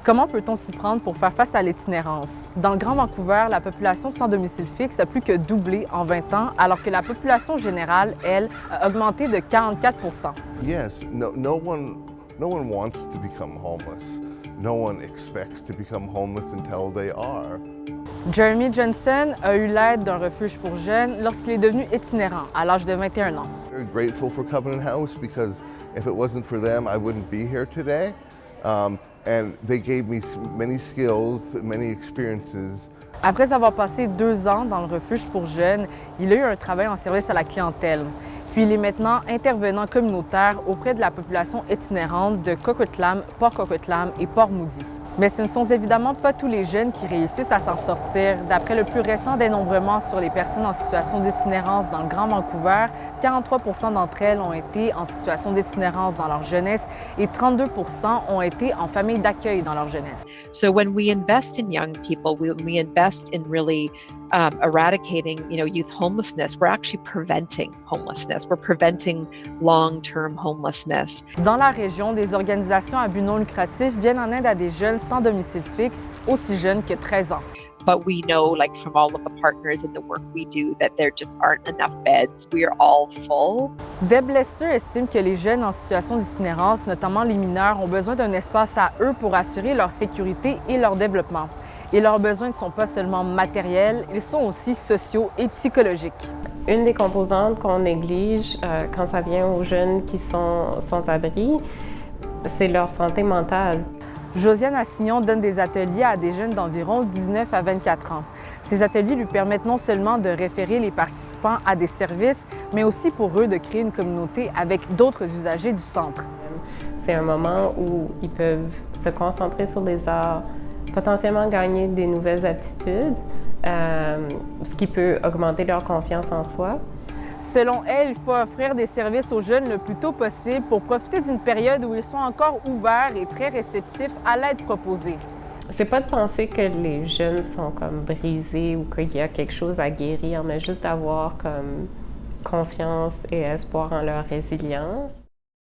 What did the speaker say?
Comment peut-on s'y prendre pour faire face à l'itinérance? Dans le Grand Vancouver, la population sans domicile fixe a plus que doublé en 20 ans, alors que la population générale, elle, a augmenté de 44 Yes, no one wants to become homeless. No one expects to become homeless until they are. Jeremy Johnson a eu l'aide d'un refuge pour jeunes lorsqu'il est devenu itinérant à l'âge de 21 ans. Very grateful for Covenant House because if it wasn't for them, I wouldn't be here today. And they gave me many skills, many experiences. Après avoir passé 2 ans dans le refuge pour jeunes, il a eu un travail en service à la clientèle. Puis il est maintenant intervenant communautaire auprès de la population itinérante de Coquitlam, Port-Coquitlam et Port-Moody. Mais ce ne sont évidemment pas tous les jeunes qui réussissent à s'en sortir. D'après le plus récent dénombrement sur les personnes en situation d'itinérance dans le Grand Vancouver, 43 % d'entre elles ont été en situation d'itinérance dans leur jeunesse et 32 % ont été en famille d'accueil dans leur jeunesse. So when we invest in young people, we invest in really eradicating, youth homelessness. We're actually preventing homelessness. We're preventing long-term homelessness. Dans la région, des organisations à but non lucratif viennent en aide à des jeunes sans domicile fixe, aussi jeunes que 13 ans. But we know, from all of the partners and the work we do, that there just aren't enough beds. We are all full. Deb Lester estime que les jeunes en situation d'itinérance, notamment les mineurs, ont besoin d'un espace à eux pour assurer leur sécurité et leur développement. Et leurs besoins ne sont pas seulement matériels, ils sont aussi sociaux et psychologiques. Une des composantes qu'on néglige quand ça vient aux jeunes qui sont sans abri, c'est leur santé mentale. Josiane Assignon donne des ateliers à des jeunes d'environ 19 à 24 ans. Ces ateliers lui permettent non seulement de référer les participants à des services, mais aussi pour eux de créer une communauté avec d'autres usagers du centre. C'est un moment où ils peuvent se concentrer sur les arts, potentiellement gagner des nouvelles aptitudes, ce qui peut augmenter leur confiance en soi. Selon elle, il faut offrir des services aux jeunes le plus tôt possible pour profiter d'une période où ils sont encore ouverts et très réceptifs à l'aide proposée. C'est pas de penser que les jeunes sont comme brisés ou qu'il y a quelque chose à guérir, mais juste d'avoir comme confiance et espoir en leur résilience.